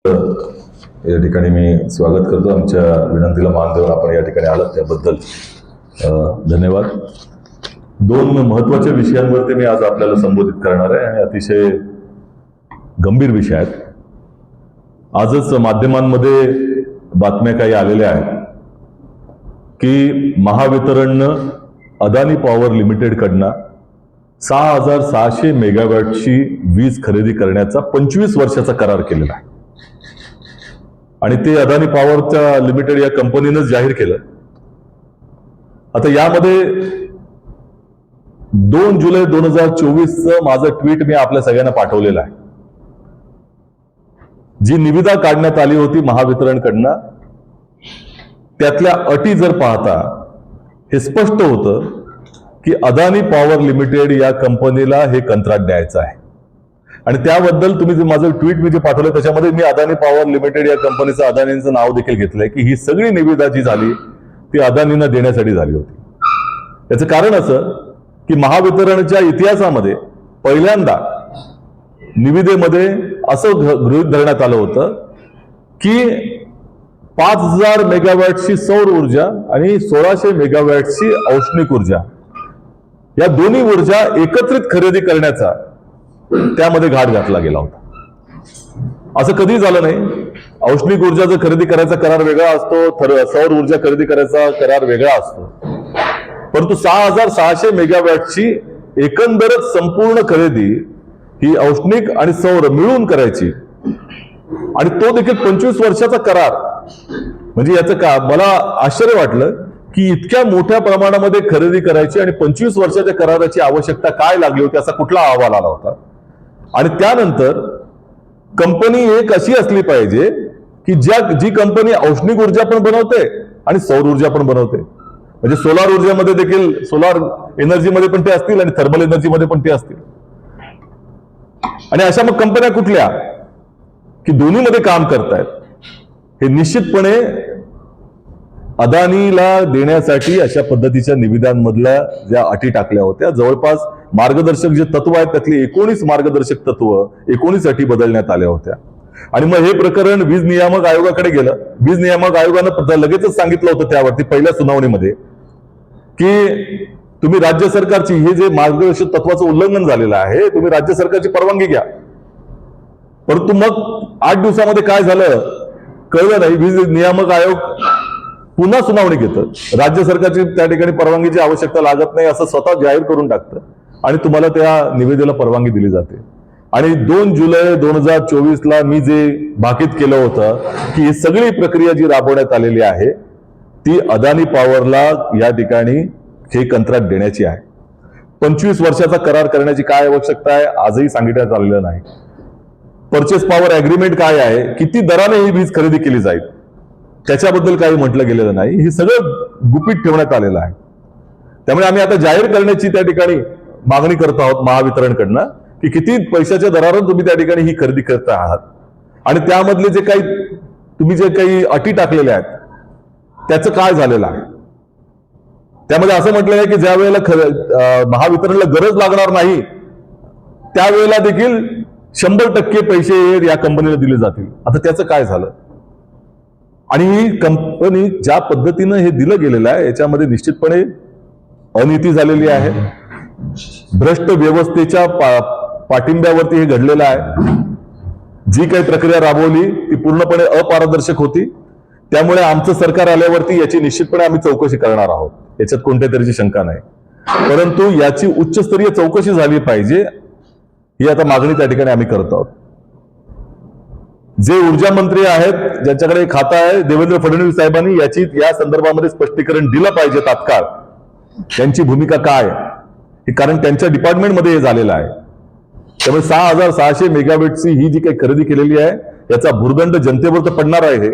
या ठिकाणी मी स्वागत करतो. आमच्या विनंतीला मान देऊन आपण या ठिकाणी आलात त्याबद्दल धन्यवाद. दोन महत्वाच्या विषयांवरती मी आज आपल्याला संबोधित करणार आहे आणि अतिशय गंभीर विषय आहेत. आजच माध्यमांमध्ये बातम्या काही आलेल्या आहेत की महावितरणनं अदानी पॉवर लिमिटेडकडनं 6,600 मेगावॅटची वीज खरेदी करण्याचा 25 वर्षाचा करार केलेला आहे आणि ते अदानी पॉवरच्या लिमिटेड या कंपनीनंच जाहीर केलं. आता यामध्ये 2 जुलै 2024चं माझं ट्विट मी आपल्या सगळ्यांना पाठवलेलं आहे. जी निविदा काढण्यात आली होती महावितरणकडनं त्यातल्या अटी जर पाहता हे स्पष्ट होतं की अदानी पॉवर लिमिटेड या कंपनीला हे कंत्राट द्यायचं आहे आणि त्याबद्दल तुम्ही जे माझं ट्विट मी जे पाठवलं त्याच्यामध्ये मी अदानी पॉवर लिमिटेड या कंपनीचं अदानींचं नाव देखील घेतलंय की ही सगळी निविदा जी झाली ती अदानींना देण्यासाठी झाली होती. याचं कारण असं की महावितरणच्या इतिहासामध्ये पहिल्यांदा निविदेमध्ये असं गृहीत धरण्यात आलं होतं की 5,000 मेगावॅटची सौर ऊर्जा आणि 1,600 मेगावॅटची औष्णिक ऊर्जा या दोन्ही ऊर्जा एकत्रित खरेदी करण्याचा त्यामध्ये घाट घातला गेला होता. असं कधी झालं नाही. औष्णिक ऊर्जा जर खरेदी करायचा करार वेगळा असतो, सौर ऊर्जा खरेदी करायचा करार वेगळा असतो, परंतु 6,600 मेगावॅटची एकंदरच संपूर्ण खरेदी ही औष्णिक आणि सौर मिळून करायची आणि तो देखील 25 वर्षाचा करार. म्हणजे याचं का मला आश्चर्य वाटलं की इतक्या मोठ्या प्रमाणामध्ये खरेदी करायची आणि 25 वर्षाच्या कराराची आवश्यकता काय लागली होती असा कुठला अहवाल आला होता. आणि त्यानंतर कंपनी एक अशी असली पाहिजे की जी कंपनी औष्णिक ऊर्जा पण बनवते आणि सौर ऊर्जा पण बनवते. म्हणजे सोलार ऊर्जेमध्ये देखील सोलार एनर्जीमध्ये पण ते असतील आणि थर्मल एनर्जीमध्ये पण ते असतील. आणि अशा मग कंपन्या कुठल्या की दोन्हीमध्ये काम करतायत. हे निश्चितपणे अदानीला देण्यासाठी अशा पद्धतीच्या निविदांमधल्या ज्या अटी टाकल्या होत्या जवळपास मार्गदर्शक जे तत्व आहेत त्यातली 19 मार्गदर्शक तत्व 19 अटी बदलण्यात आल्या होत्या. आणि मग हे प्रकरण वीज नियामक आयोगाकडे गेलं. वीज नियामक आयोगानं लगेचच सांगितलं होतं त्यावरती पहिल्या सुनावणीमध्ये की तुम्ही राज्य सरकारची हे जे मार्गदर्शक तत्वाचं उल्लंघन झालेलं आहे तुम्ही राज्य सरकारची परवानगी घ्या. परंतु मग 8 दिवसामध्ये काय झालं कळलं नाही. वीज नियामक आयोग पुन्हा सुनावणी घेतं. राज्य सरकारची त्या ठिकाणी परवानगीची आवश्यकता लागत नाही असं स्वतः जाहीर करून टाकतं आणि तुम्हाला त्या निविदेला परवानगी दिली जाते. आणि 2 जुलै 2024ला मी जे भाकीत केलं होतं की ही सगळी प्रक्रिया जी राबवण्यात आलेली आहे ती अदानी पॉवरला या ठिकाणी हे कंत्राट देण्याची आहे. 25 वर्षाचा करार करण्याची काय आवश्यकता आहे आजही सांगितण्यात आलेलं नाही. परचेस पॉवर अग्रीमेंट काय आहे, किती दराने ही वीज खरेदी केली जाईल त्याच्याबद्दल काही म्हटलं गेलेलं नाही. हे सगळं गुपित ठेवण्यात आलेलं आहे. त्यामुळे आम्ही आता जाहीर करण्याची त्या ठिकाणी मागणी करत आहोत महावितरणकडनं की किती पैशाच्या दरावर तुम्ही त्या ठिकाणी ही खरेदी करत आहात आणि त्यामधले जे काही तुम्ही जे काही अटी टाकलेल्या आहेत त्याचं काय झालेलं आहे. त्यामध्ये असं म्हटलं आहे की ज्या वेळेला महावितरणला गरज लागणार नाही त्यावेळेला देखील 100% पैसे या कंपनीला दिले जातील. आता त्याचं काय झालं. आणि ही कंपनी ज्या पद्धतीनं हे दिलं गेलेलं आहे याच्यामध्ये निश्चितपणे अनिती झालेली आहे. भ्रष्ट व्यवस्थेच्या पाठिंब्यावरती हे घडलेलं आहे. जी काही प्रक्रिया राबवली ती पूर्णपणे अपारदर्शक होती. त्यामुळे आमचं सरकार आल्यावरती याची निश्चितपणे आम्ही चौकशी करणार आहोत. याच्यात कोणत्या तऱ्हेची शंका नाही. परंतु याची उच्चस्तरीय चौकशी झाली पाहिजे ही आता मागणी त्या ठिकाणी आम्ही करत आहोत. जे ऊर्जा मंत्री आहेत ज्यांच्याकडे खाता आहे देवेंद्र फडणवीस साहेबांनी या संदर्भामध्ये स्पष्टीकरण दिलं पाहिजे तात्काळ. त्यांची भूमिका काय हे कारण त्यांच्या डिपार्टमेंटमध्ये हे झालेलं आहे. त्यामुळे 6,600 मेगावॅटची ही जी काही खरेदी केलेली आहे याचा भुर्दंड जनतेवर तर पडणार आहे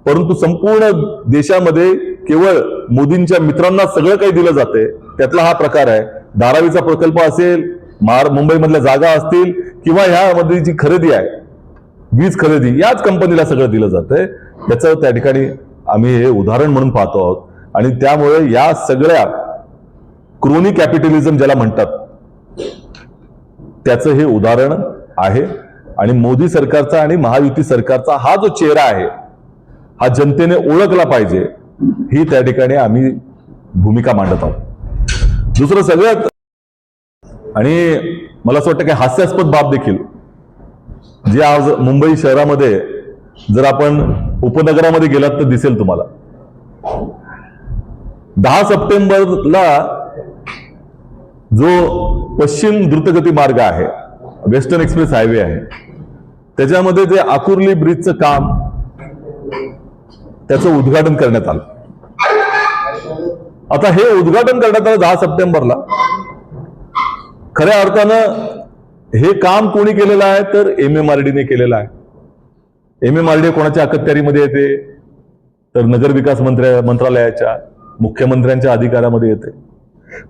परंतु संपूर्ण देशामध्ये केवळ मोदींच्या मित्रांना सगळं काही दिलं जाते त्यातला हा प्रकार आहे. धारावीचा प्रकल्प असेल मुंबईमधल्या जागा असतील किंवा ह्यामध्ये जी खरेदी आहे वीज खरेदी याच कंपनीला सगळं दिलं जातंय. याचं त्या ठिकाणी आम्ही हे उदाहरण म्हणून पाहतो आहोत. आणि त्यामुळे या सगळ्या क्रोनी कॅपिटलिझम ज्याला म्हणतात त्याचं हे उदाहरण आहे. आणि मोदी सरकारचा आणि महायुती सरकारचा हा जो चेहरा आहे हा जनतेने ओळखला पाहिजे, ही त्या ठिकाणी आम्ही भूमिका मांडत आहोत. दुसरं सगळ्यात आणि मला असं वाटतं की हास्यास्पद बाब देखील जे आज मुंबई शहरामध्ये जर आपण उपनगरामध्ये गेलात तर दिसेल तुम्हाला. 10 सप्टेंबरला जो पश्चिम द्रुतगती मार्ग आहे, वेस्टर्न एक्सप्रेस हायवे आहे, त्याच्यामध्ये जे आकुर्ली ब्रिजचं काम त्याचं उद्घाटन करण्यात आलं. आता हे उद्घाटन करण्यात आलं 10 सप्टेंबरला. खऱ्या अर्थानं हे काम कोणी केलेलं आहे तर MMRDने केलेलं आहे. MMRD कोणाच्या अखत्यारीमध्ये येते तर नगरविकास मंत्रालयाच्या मुख्यमंत्र्यांच्या अधिकारामध्ये येते.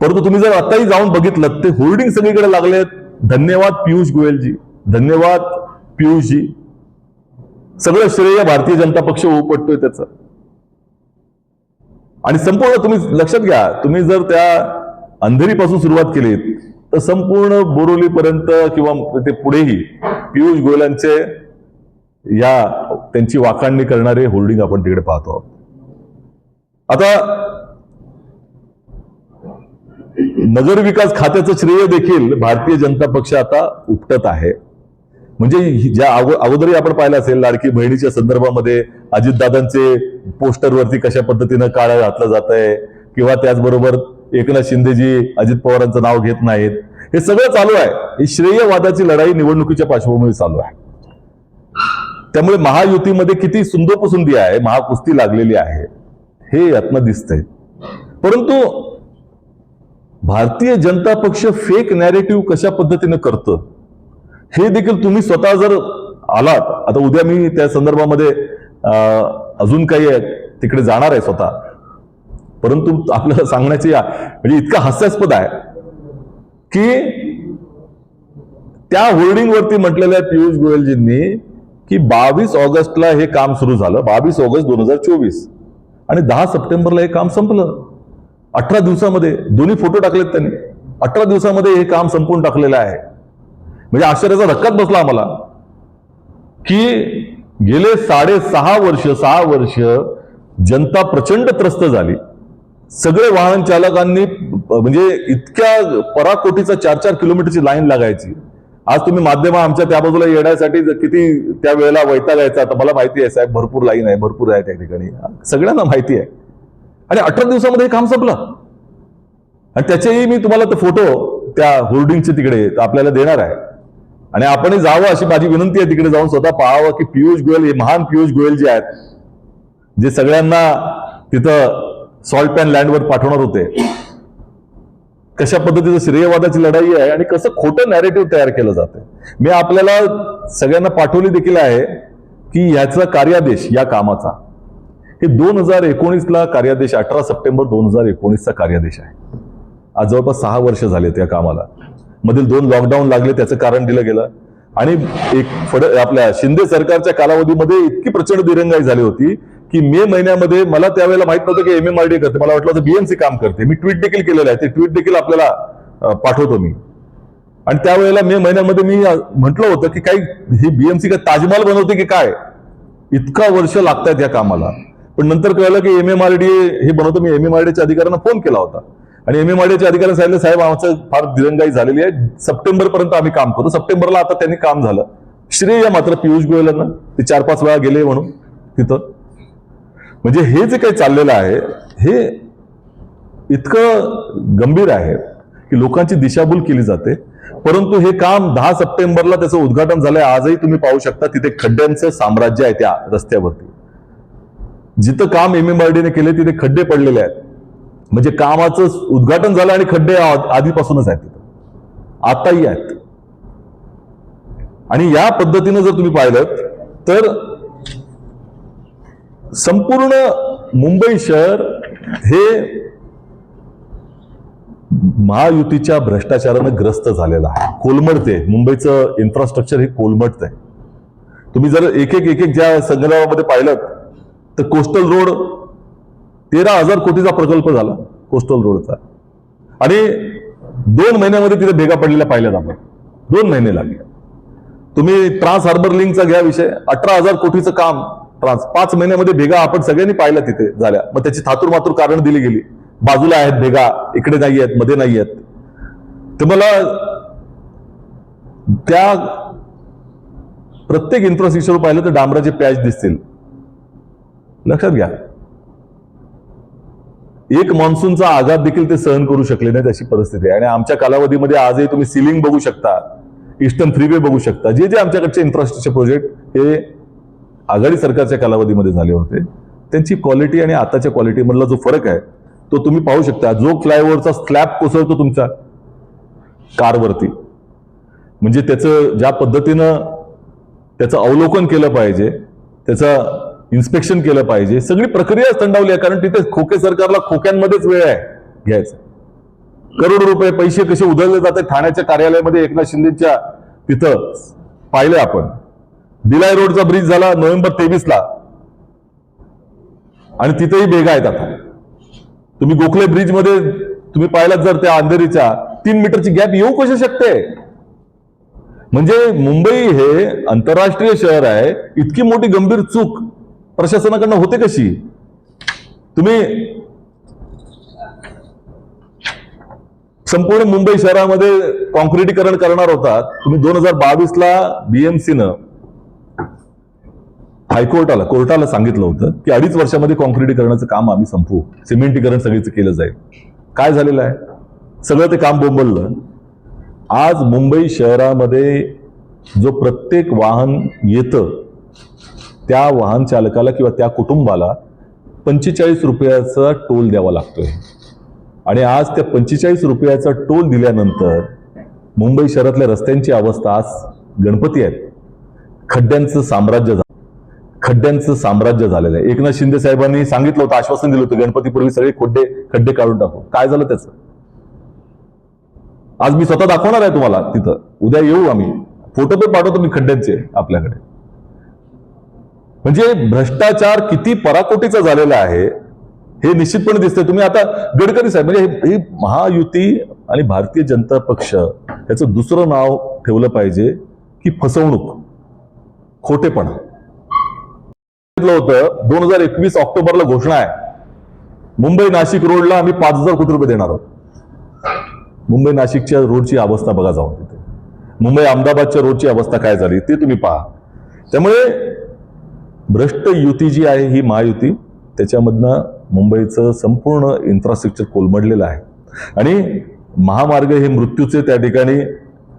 परंतु तुम्ही जर आताही जाऊन बघितलं ते होर्डिंग सगळीकडे लागलेत, धन्यवाद पियुष गोयलजी, धन्यवाद पियुषजी. सगळं श्रेय भारतीय जनता पक्ष उपटतोय त्याचं. आणि संपूर्ण तुम्ही लक्षात घ्या, तुम्ही जर त्या अंधेरीपासून सुरुवात केली तर संपूर्ण बोरिवलीपर्यंत किंवा ते पुढेही पियुष गोयलांचे या त्यांची वाखाणणी करणारे होर्डिंग आपण तिकडे पाहतो आहोत. आता नगरविकास खात्याचं श्रेय देखील भारतीय जनता पक्ष आता उपटत आहे. म्हणजे ज्या अगोदरही आपण पाहिलं असेल लाडकी बहिणीच्या संदर्भामध्ये अजितदादांचे पोस्टरवरती कशा पद्धतीनं काळं घातलं जात आहे, किंवा त्याचबरोबर एकनाथ शिंदेजी अजित पवारांचं नाव घेत नाहीत, हे सगळं चालू आहे. ही श्रेयवादाची लढाई निवडणुकीच्या पार्श्वभूमीवर चालू आहे. त्यामुळे महायुतीमध्ये किती सुंदोपसुंदी आहे, महाकुस्ती लागलेली आहे हे यातनं दिसतंय. परंतु भारतीय जनता पक्ष फेक नॅरेटिव्ह कशा पद्धतीनं करतं हे देखील तुम्ही स्वतः जर आलात, आता उद्या मी त्या संदर्भामध्ये अजून काही तिकडे जाणार आहे स्वतः, परंतु आपल्याला सांगण्याची म्हणजे इतकं हास्यास्पद आहे की त्या होर्डिंगवरती म्हटलेल्या पियुष गोयलजींनी की 22 ऑगस्टला हे काम सुरू झालं, 22 ऑगस्ट 2024, आणि 10 सप्टेंबरला हे काम संपलं. 18 दिवसामध्ये दोन्ही फोटो टाकलेत त्यांनी. 18 दिवसामध्ये हे काम संपून टाकलेलं आहे. म्हणजे आश्चर्याचा धक्काच बसला आम्हाला की गेले 6.5 वर्ष जनता प्रचंड त्रस्त झाली. सगळे वाहन चालकांनी म्हणजे इतक्या पराकोटीचा 4-4 किलोमीटरची लाईन लागायची. आज तुम्ही माध्यम आमच्या त्या बाजूला येण्यासाठी किती त्या वेळेला वैतागायचा, आता मला माहिती आहे साहेब, भरपूर लाईन आहे, भरपूर आहे त्या ठिकाणी, सगळ्यांना माहिती आहे. आणि 18 दिवसामध्ये हे काम संपलं. आणि त्याचेही मी तुम्हाला ते फोटो त्या होर्डिंगचे तिकडे आपल्याला देणार आहे. आणि आपणही जावं अशी माझी विनंती आहे, तिकडे जाऊन स्वतः पाहावं की पियुष गोयल, हे महान पियुष गोयल जे आहेत, जे सगळ्यांना तिथं सॉल्ट पॅन लँडवर पाठवणार होते, कशा पद्धतीचं श्रेयवादाची लढाई आहे आणि कसं खोटं नॅरेटिव्ह तयार केलं जातं. मी आपल्याला सगळ्यांना पाठवली देखील आहे की ह्याचा कार्यादेश या कामाचा हे 2019ला कार्यादेश, 18 सप्टेंबर 2019चा कार्यादेश आहे. आज जवळपास 6 वर्ष झाले त्या कामाला. मधील 2 लॉकडाऊन लागले, त्याचं कारण दिलं गेलं. आणि आपल्या शिंदे सरकारच्या कालावधीमध्ये इतकी प्रचंड दिरंगाई झाली होती की मे महिन्यामध्ये मला त्यावेळेला माहित नव्हतं की MMRD करते, मला वाटलं होतं BMC काम करते. मी ट्विट देखील केलेलं आहे, ते ट्विट देखील आपल्याला पाठवतो मी. आणि त्यावेळेला मे महिन्यामध्ये मी म्हटलं होतं की काही ही BMC काय ताजमहल बनवते की काय, इतका वर्ष लागतायत या कामाला. पण नंतर कळलं की MMRD हे बनवतं. मी MMRDच्या अधिकाऱ्यांना फोन केला होता आणि MMRDच्या अधिकाऱ्यांनी सांगितलं, साहेब आमचं फार दिरंगाई झालेली आहे, सप्टेंबर पर्यंत आम्ही काम करू. सप्टेंबरला आता त्यांनी काम झालं. श्रेय मात्र पियुष गोयलांना, ते 4-5 वेळा गेले म्हणून तिथं. म्हणजे हे जे काही चाललेलं आहे हे इतकं गंभीर आहे की लोकांची दिशाभूल केली जाते. परंतु हे काम 10 सप्टेंबरला त्याचं उद्घाटन झालंय. आजही तुम्ही पाहू शकता तिथे खड्ड्यांचं साम्राज्य आहे त्या रस्त्यावरती. जिथं काम MMRDने केले तिथे खड्डे पडलेले आहेत. म्हणजे कामाचं उद्घाटन झालं आणि खड्डे आधीपासूनच आहेत तिथं, आताही आहेत. आणि या पद्धतीनं जर तुम्ही पाहिलं तर संपूर्ण मुंबई शहर हे महायुतीच्या भ्रष्टाचारानं ग्रस्त झालेलं आहे, कोलमडते. मुंबईचं इन्फ्रास्ट्रक्चर हे कोलमडतंय. तुम्ही जर एक एक ज्या संदर्भामध्ये पाहिलं तर कोस्टल रोड 13,000 कोटीचा प्रकल्प झाला कोस्टल रोडचा, आणि 2 महिन्यामध्ये तिथे भेगा पडलेल्या पाहिल्यात आपण. 2 महिने लागले. तुम्ही ट्रान्स हार्बर लिंकचा घ्या विषय, 18,000 कोटीचं काम 5 महिन्यामध्ये भेगा आपण सगळ्यांनी पाहिल्या तिथे झाल्या. मग त्याची थातूर मातूर कारण दिली गेली, बाजूला आहेत भेगा, इकडे नाही आहेत, मध्ये नाही आहेत. तुम्हाला त्या प्रत्येक इन्फ्रास्ट्रक्चर पाहिलं तर डांबराचे पॅच दिसतील. लक्षात घ्या, एक मान्सूनचा आघात देखील ते सहन करू शकले नाहीत अशी परिस्थिती आहे. आणि आमच्या कालावधीमध्ये आजही तुम्ही सिलिंग बघू शकता, ईस्टर्न फ्रीवे बघू शकता. जे जे आमच्याकडचे इन्फ्रास्ट्रक्चर प्रोजेक्ट हे आघाडी सरकारच्या कालावधीमध्ये झाले होते, त्यांची क्वालिटी आणि आताच्या क्वालिटी मधला जो फरक आहे तो तुम्ही पाहू शकता. जो फ्लायओव्हरचा स्लॅब कोसळतो तुमच्या कारवरती, म्हणजे त्याचं ज्या पद्धतीनं त्याचं अवलोकन केलं पाहिजे, त्याचं इन्स्पेक्शन केलं पाहिजे, सगळी प्रक्रिया थंडावली आहे. कारण तिथे खोके सरकारला खोक्यांमध्येच वेळ आहे घ्यायचं. करोडो रुपये पैसे कसे उधळले जाते ठाण्याच्या कार्यालयामध्ये एकनाथ शिंदेच्या तिथं पाहिलं आपण. भिलाई रोडचा ब्रिज झाला नोव्हेंबर 23 ला, आणि तिथेही भेगा आहेत. आता तुम्ही गोखले ब्रिज मध्ये तुम्ही पाहिलात जर त्या अंधेरीच्या 3 मीटरची गॅप येऊ कशी शकते. म्हणजे मुंबई हे आंतरराष्ट्रीय शहर आहे, इतकी मोठी गंभीर चूक प्रशासनाकडनं होते कशी. तुम्ही संपूर्ण मुंबई शहरामध्ये कॉन्क्रिटीकरण करणार होता, तुम्ही 2022 ला बीएमसीनं कोर्टाला सांगितलं होतं की 2.5 वर्षामध्ये कॉन्क्रिटीकरणाचं काम आम्ही संपवू, सिमेंटीकरण सगळीच केलं जाईल. काय झालेलं आहे, सगळं ते काम बोंबललं. आज मुंबई शहरामध्ये जो प्रत्येक वाहन येतं त्या वाहन चालकाला किंवा त्या कुटुंबाला 45 रुपयाचा टोल द्यावा लागतोय. आणि आज त्या 45 रुपयाचा टोल दिल्यानंतर मुंबई शहरातल्या रस्त्यांची अवस्था, आज गणपती आहेत, खड्ड्यांचं साम्राज्य झालेलं आहे. एकनाथ शिंदे साहेबांनी सांगितलं होतं, आश्वासन दिलं होतं, गणपतीपूर्वी सगळे खड्डे काढून टाकू. काय झालं त्याचं? आज मी स्वतः दाखवणार आहे तुम्हाला तिथं, उद्या येऊ आम्ही, फोटो पण पाठवतो मी खड्ड्यांचे आपल्याकडे. म्हणजे भ्रष्टाचार किती पराकोटीचा झालेला आहे हे निश्चितपणे दिसतंय. तुम्ही आता गडकरी साहेब, म्हणजे ही महायुती आणि भारतीय जनता पक्ष याचं दुसरं नाव ठेवलं पाहिजे की फसवणूक, खोटेपणा. होतं 2021 ऑक्टोबरला घोषणा आहे, मुंबई नाशिक रोडला आम्ही 5,000 कोटी रुपये देणार आहोत. मुंबई नाशिकच्या रोडची अवस्था बघा जाऊन तिथे. मुंबई अहमदाबादच्या रोडची अवस्था काय झाली ते तुम्ही पहा. त्यामुळे भ्रष्ट युती जी आहे ही महायुती, त्याच्यामधनं मुंबईचं संपूर्ण इन्फ्रास्ट्रक्चर कोलमडलेलं आहे. आणि महामार्ग हे मृत्यूचे त्या ठिकाणी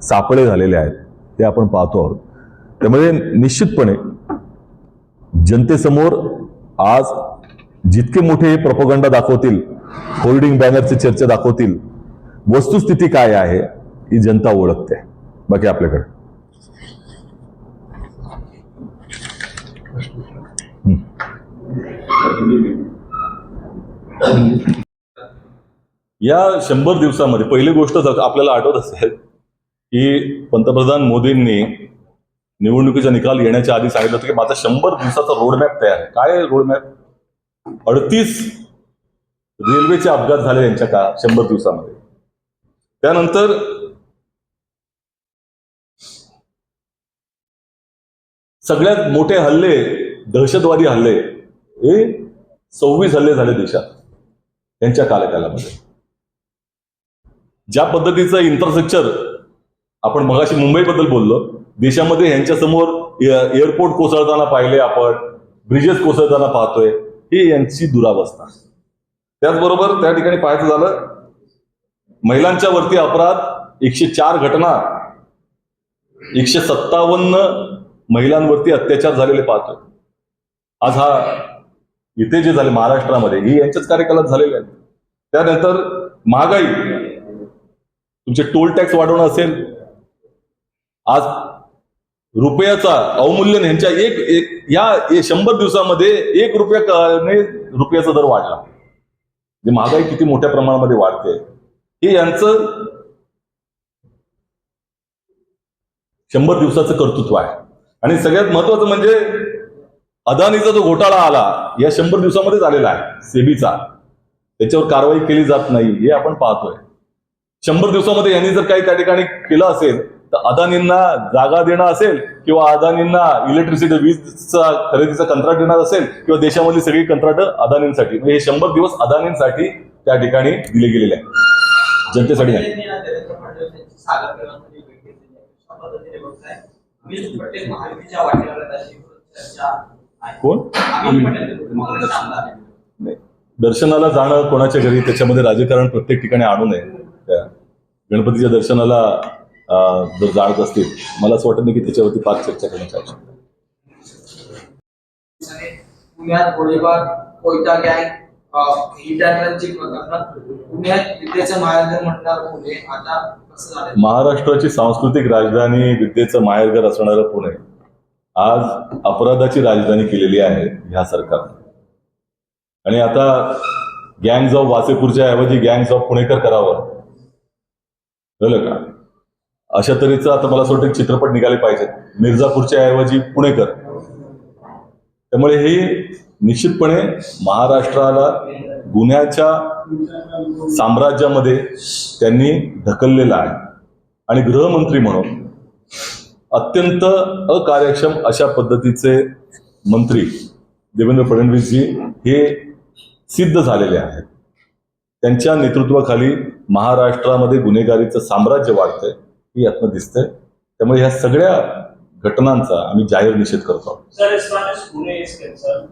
सापळे झालेले आहेत, ते आपण पाहतो आहोत. त्यामुळे निश्चितपणे जनतेसमोर आज जितके मोठे हे प्रोपगंडा दाखवतील, होर्डिंग बॅनरची चर्चा दाखवतील, वस्तुस्थिती काय आहे ही जनता ओळखते. बाकी आपल्याकडे या 100 दिवसामध्ये पहिली गोष्ट आपल्याला आठवत असेल की पंतप्रधान मोदींनी निवडणुकीचा निकाल येण्याच्या आधी सांगितलं होतं की माझा 100 दिवसाचा रोडमॅप तयार आहे. काय रोडमॅप? 38 रेल्वेचे अपघात झाले यांच्या का 100 दिवसामध्ये. त्यानंतर सगळ्यात मोठे हल्ले, दहशतवादी हल्ले, हे 26 हल्ले झाले देशात यांच्या कार्यकालामध्ये. ज्या पद्धतीचं इन्फ्रास्ट्रक्चर, आपण मगाशी मुंबईबद्दल बोललो, देशामध्ये यांच्या समोर एअरपोर्ट कोसळताना पाहिले आपण, ब्रिजेस कोसळताना पाहतोय, ही यांची दुरावस्था. त्याचबरोबर त्या ठिकाणी पाहायचं झालं, महिलांच्या वरती अपराध 104 घटना, 157 महिलांवरती अत्याचार झालेले पाहतोय. आज हा इथे जे झाले महाराष्ट्रामध्ये, ही यांच्याच कार्यकालात झालेले आहेत. त्यानंतर महागाई, तुमचे टोल टॅक्स वाढवणं असेल, आज रुपयाचा अवमूल्यन यांच्या या 100 दिवसामध्ये 1 रुपयाचा दर वाढला. म्हणजे महागाई किती मोठ्या प्रमाणामध्ये वाढते हे यांचं 100 दिवसाचं कर्तृत्व आहे. आणि सगळ्यात महत्वाचं म्हणजे अदानीचा जो घोटाळा आला या 100 दिवसामध्येच आलेला आहे, सेबीचा, त्याच्यावर कारवाई केली जात नाही हे आपण पाहतोय. 100 दिवसामध्ये यांनी जर काही त्या ठिकाणी केलं असेल तर अदानींना जागा देणं असेल किंवा अदानींना इलेक्ट्रिसिटी वीजचा खरेदीचा कंत्राट देणार असेल किंवा देशामधली सगळी कंत्राट अदानींसाठी, म्हणजे हे 100 दिवस अदानींसाठी त्या ठिकाणी दिले गेलेले आहेत, जनतेसाठी नाही. कोण नाही, दर्शनाला जाणं कोणाच्या घरी, त्याच्यामध्ये राजकारण प्रत्येक ठिकाणी आणू नये. त्या गणपतीच्या दर्शनाला जर जाणत असतील, मला असं वाटत नाही की त्याच्यावरती फार चर्चा करण्याची आवश्यकता आहे. पुण्यात गोळीबार, कोयता गँग, हिट अँड रनची घटना, पुण्यात विद्येचं माहेरघर म्हणणार पुणे, आता कसं झालं? महाराष्ट्राची सांस्कृतिक राजधानी, विद्येचं माहेरघर असणारं पुणे आज अपराधाची राजधानी केलेली आहे ह्या सरकारने. आणि आता गँग्स ऑफ वासेपूरच्या ऐवजी गँग्स ऑफ पुणेकर करावं, कळलं का? अशा तऱ्हेचं आता मला असं वाटतं चित्रपट निघाले पाहिजेत, मिर्झापूरच्या ऐवजी पुणेकर. त्यामुळे हे निश्चितपणे महाराष्ट्राला गुन्ह्याच्या साम्राज्यामध्ये त्यांनी ढकललेलं आहे. आणि गृहमंत्री म्हणून अत्यंत अकार्यक्षम अशा पद्धतीचे मंत्री देवेंद्र फडणवीसजी हे सिद्ध झालेले आहेत. त्यांच्या नेतृत्वाखाली महाराष्ट्रामध्ये गुन्हेगारीचं साम्राज्य वाढतंय हे यातनं दिसतंय. त्यामुळे ह्या सगळ्या घटनांचा आम्ही जाहीर निषेध करतो. Sir, as far as Pune is concerned,